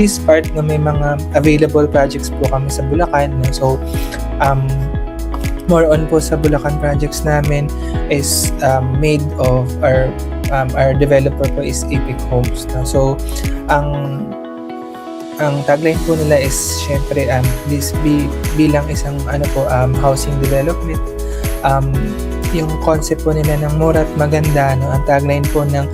this part na may mga available projects po kami sa Bulacan, no? So more on po sa Bulacan projects namin is made of our developer po is Epic Homes, no? So ang tagline po nila is syempre this bilang isang housing development, yung concept po nila ng mura at maganda, no? Ang tagline po ng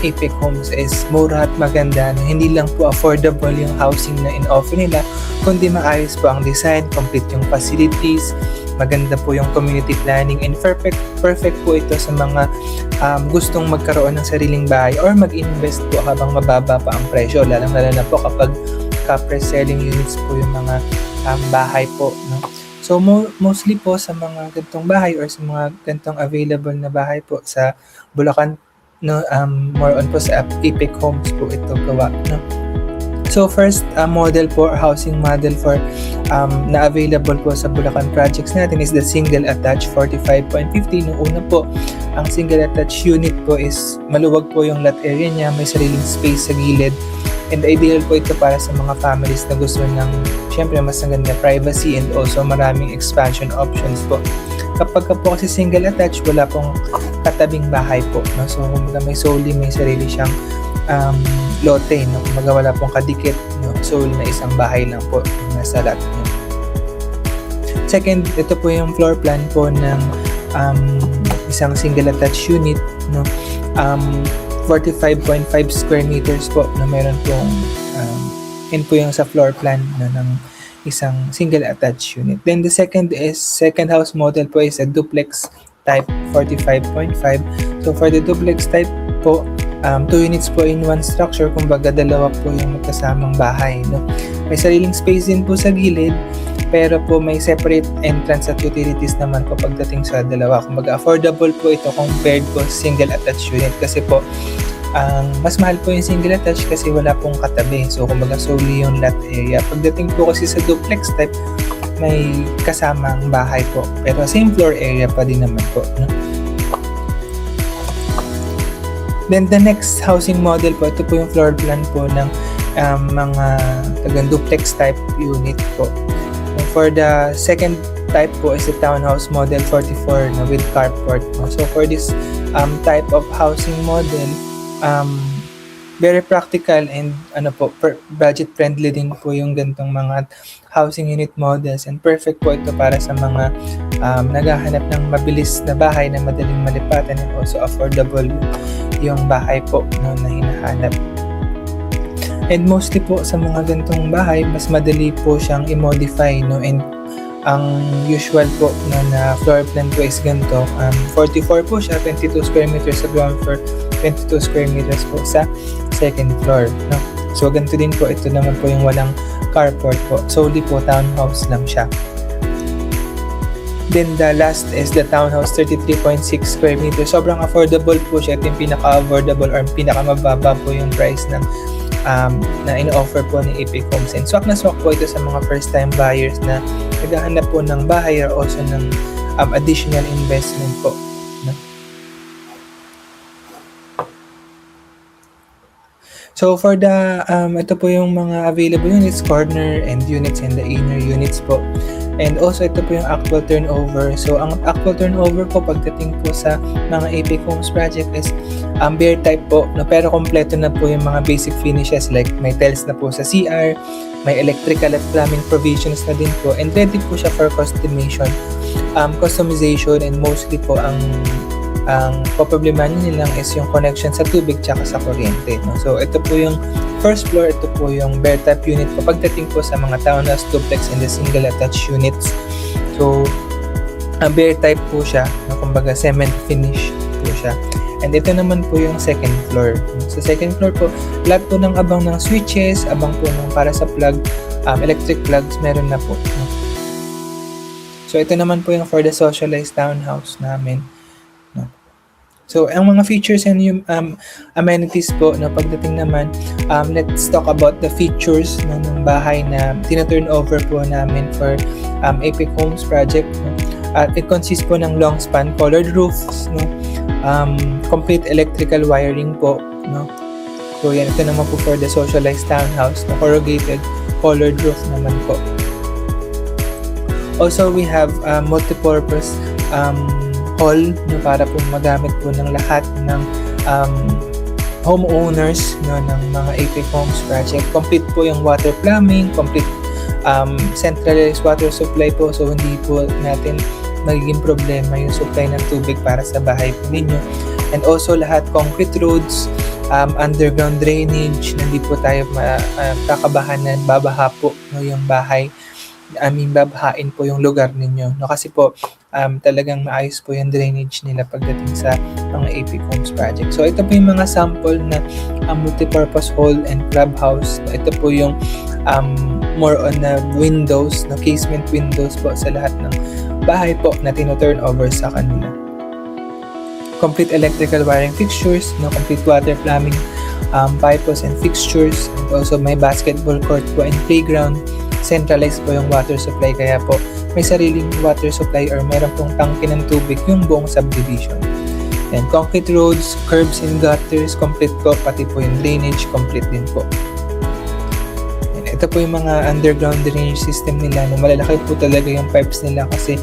Epic Homes is mura at maganda, no? Hindi lang po affordable yung housing na in-offer nila, kundi maayos po ang design, complete yung facilities, maganda po yung community planning, and perfect po ito sa mga gustong magkaroon ng sariling bahay or mag-invest po habang mababa pa ang presyo, lalo na po kapag pre-selling units po yung mga bahay po, no? So mostly po sa mga ganitong bahay or sa mga ganitong available na bahay po sa Bulacan, no, more on po sa Epic Homes po ito gawa, no? So first model po, housing model for na available po sa Bulacan projects natin is the single attached 45.50. Nung una po, ang single attached unit po is maluwag po yung lot area niya, may sariling space sa gilid, and ideal po ito para sa mga families na gusto ng syempre mas maganda privacy and also maraming expansion options po. Kapag po kasi single attached, wala pong katabing bahay po, no? So may sarili siyang lote, no? Kumbaga wala pong kadikit, no? Solely na isang bahay lang po nasa lot, no? Second, ito po yung floor plan po ng isang single attached unit, no? 45.5 square meters po na meron pong yun po yung sa floor plan na ng isang single attached unit. Then the second house model po is a duplex type 45.5. So for the duplex type po, 2 units po in one structure, kumbaga dalawa po yung magkasamang bahay, no? May sariling space din po sa gilid, pero po may separate entrance at utilities naman po pagdating sa dalawa. Kumbaga affordable po ito compared po sa single attached unit, kasi po mas mahal po yung single attached kasi wala pong katabi. So kumbaga solely yung lot area. Pagdating po kasi sa duplex type, may kasamang bahay po, pero same floor area pa din naman po, no? Then the next housing model po, ito po yung floor plan po ng mga duplex type unit po. For the second type po is the townhouse model 44 na with carport, no? So for this type of housing model, very practical and budget friendly din po yung ganitong mga housing unit models, and perfect po ito para sa mga naghahanap ng mabilis na bahay na madaling malipatan and also affordable yung bahay po, no, na hinahanap. And mostly po sa mga ganitong bahay, mas madali po siyang i-modify, no? And ang usual po na floor plan po is ganito. 44 po siya, 22 square meters sa ground floor, 22 square meters po sa second floor, no? So ganito din po, ito naman po yung walang carport po. Solely po townhouse lang siya. Then the last is the townhouse 33.6 square meters. Sobrang affordable po siya. Ito yung pinaka-affordable or pinaka-mababa po yung price ng na in-offer po ni Epic Homes. And swak na swak po ito sa mga first-time buyers na naghahanap po ng bahay or also ng additional investment po, no? So for the ito po yung mga available units, corner and units and the inner units po. And also ito po yung actual turnover. So ang actual turnover po pagdating po sa mga Epic Homes project is bare type po, no? Pero kompleto na po yung mga basic finishes, like may tiles na po sa CR, may electrical at plumbing provisions na din po, and ready po siya for customization, and mostly po ang problema nilang is yung connection sa tubig tsaka sa kuryente, no? So ito po yung first floor, ito po yung bare type unit po pagdating po sa mga townhouse, duplex and the single attached units. So bare type po siya, no? Kumbaga cement finish po siya. And ito naman po yung second floor. Sa second floor po, lahat po ng abang ng switches, abang po ng para sa plug, electric plugs, meron na po, no? So ito naman po yung for the socialized townhouse namin, no? So ang mga features and yung amenities po, no, pagdating naman, let's talk about the features, no, ng bahay na tina-turn over po namin for Epic Homes project, no? At it consists po ng long span colored roofs, no? Complete electrical wiring po, no? So yan, ito naman po for the socialized townhouse na corrugated colored roof naman po. Also, we have multipurpose hall no, para po magamit po ng lahat ng homeowners no, ng mga AP Homes project. Complete po yung water plumbing, complete centralized water supply po, so hindi po natin magiging problema yung supply ng tubig para sa bahay po ninyo. And also lahat concrete roads, underground drainage, na hindi po tayo kakabahan na babaha po no, yung bahay. Babahain po yung lugar ninyo. No, kasi po, talagang maayos po yung drainage nila pagdating sa mga AP Homes project. So, ito po yung mga sample na multipurpose hall and clubhouse. Ito po yung more on na windows, no, casement windows po sa lahat ng bahay po na tino-turn over sa kanila. Complete electrical wiring fixtures, no, complete water plumbing, pipes and fixtures, and also may basketball court po and playground. Centralized po yung water supply, kaya po may sariling water supply or meron pong tangke ng tubig yung buong subdivision. And concrete roads, curbs and gutters, complete po, pati po yung drainage, complete din po. And ito po yung mga underground drainage system nila, no, malalaki po talaga yung pipes nila kasi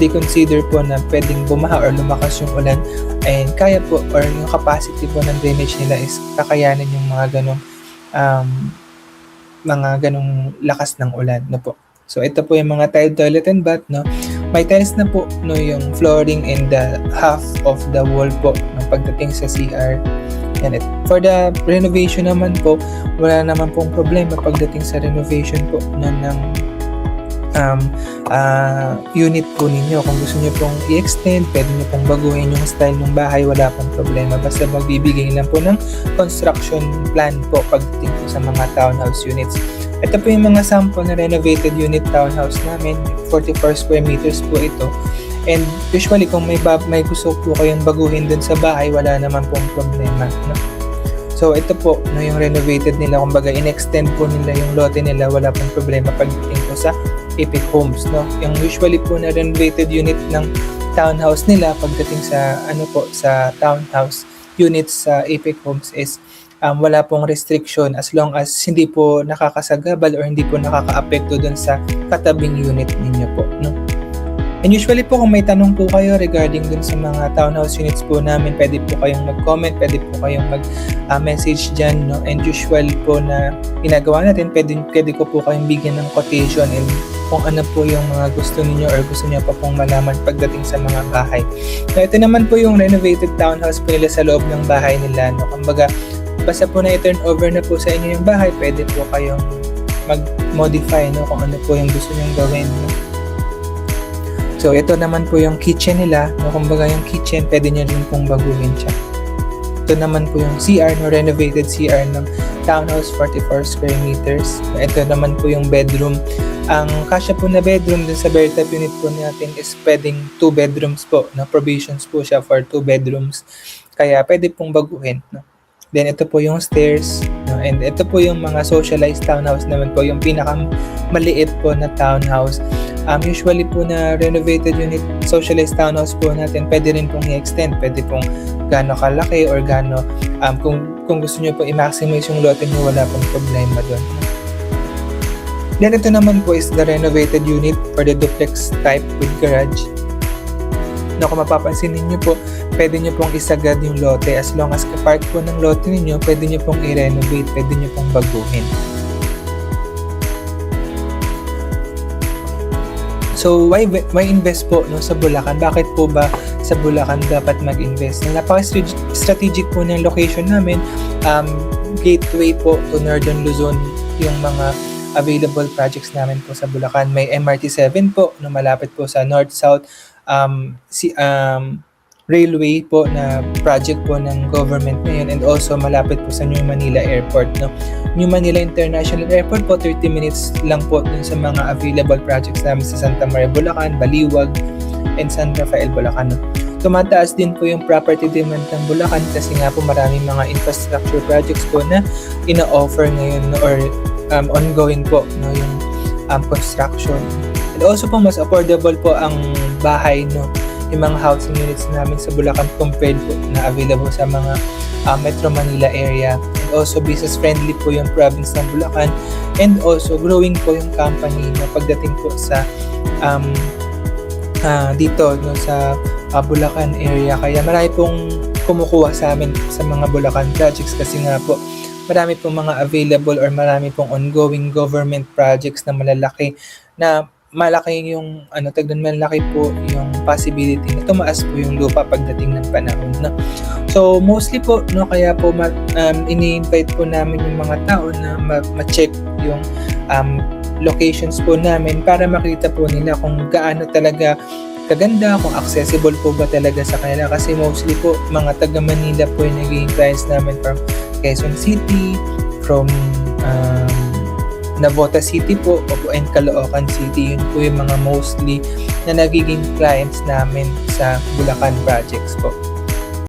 they consider po na pwedeng bumaha or lumakas yung ulan, and kaya po, or yung capacity po ng drainage nila is kakayanin yung mga ganong lakas ng ulan, no po. So ito po yung mga tiled toilet and bath, no. May tiles na po no yung flooring and the half of the wall po no, pagdating sa CR. And for the renovation naman po, wala naman pong problema pagdating sa renovation po no, ng unit po ninyo. Kung gusto niyo pong i-extend, pwede niyo pong baguhin yung style ng bahay, wala pong problema. Basta magbibigay lang po ng construction plan po pagdating po sa mga townhouse units. Ito po yung mga sample na renovated unit townhouse namin. 44 square meters po ito. And usually kung may gusto po kayong baguhin dun sa bahay, wala naman pong problema. No? So ito po no, yung renovated nila, kumbaga in-extend po nila yung lote nila, wala pong problema pagdating po sa Epic Homes, no. Yung usually po na renovated unit ng townhouse nila pagdating sa sa townhouse units sa Epic Homes is wala pong restriction as long as hindi po nakakasagabal or hindi po nakakaapekto dun sa katabing unit ninyo po, no. And usually po kung may tanong po kayo regarding dun sa mga townhouse units po namin, pwede po kayong mag-comment, pwede po kayong mag-message dyan, no? And usual po na ginagawa natin, pwede ko po kayong bigyan ng quotation and kung ano po yung mga gusto niyo or gusto niyo pa pong malaman pagdating sa mga bahay. So ito naman po yung renovated townhouse po nila sa loob ng bahay nila, no? Kumbaga, basta po na i-turn over na po sa inyo yung bahay, pwede po kayong mag-modify, no? Kung ano po yung gusto niyong gawin, no? So, ito naman po yung kitchen nila. No, kumbaga yung kitchen, pwede nyo rin pong baguhin siya. Ito naman po yung CR, no, renovated CR ng townhouse, 44 square meters. Ito naman po yung bedroom. Ang kasya po na bedroom dun sa bare top unit po natin is pwedeng 2 bedrooms po. No, provisions po siya for 2 bedrooms. Kaya pwede pong baguhin. No. Then, ito po yung stairs. No, and ito po yung mga socialized townhouse naman po, yung pinakamaliit po na townhouse. Usually po na renovated unit, socialized townhouse po natin, pwede rin pong i-extend, pwede pong gaano kalaki or gaano, kung gusto nyo po i-maximize yung lote nyo, wala pong problema doon. Then ito naman po is the renovated unit for the duplex type with garage. No, kung mapapansin ninyo po, pwede nyo pong isagad yung lote as long as ka-part po ng lote ninyo, pwede nyo pong i-renovate, pwede nyo pong baguhin. So, why invest po no, sa Bulacan? Bakit po ba sa Bulacan dapat mag-invest? Napaka-strategic po ng location namin. Gateway po to Northern Luzon yung mga available projects namin po sa Bulacan. May MRT-7 po na malapit po sa North-South railway po na project po ng government ngayon, and also malapit po sa New Manila Airport, no. New Manila International Airport po, 30 minutes lang po dun sa mga available projects namin sa Santa Maria, Bulacan, Baliwag, and San Rafael, Bulacan, no. Tumataas din po yung property demand ng Bulacan kasi nga po maraming mga infrastructure projects po na ina-offer ngayon, no, or ongoing po, no, yung construction. And also po mas affordable po ang bahay, no, yung mga housing units namin sa Bulacan compared po na available sa mga Metro Manila area. And also business friendly po yung province ng Bulacan, and also growing po yung company na pagdating po sa dito no, sa Bulacan area. Kaya marami pong kumukuha sa amin sa mga Bulacan projects kasi nga po marami pong mga available or marami pong ongoing government projects na malalaki, na malaki yung malaki po yung possibility na tumaas po yung lupa pagdating ng panahon, no? So mostly po, no, kaya po ini-invite po namin yung mga tao na ma-check yung locations po namin para makita po nila kung gaano talaga kaganda, kung accessible po ba talaga sa kanila, kasi mostly po mga taga Manila po yung naging clients namin from Quezon City, from Navotas City po, and Caloocan City. Yun po yung mga mostly na nagiging clients namin sa Bulacan projects po.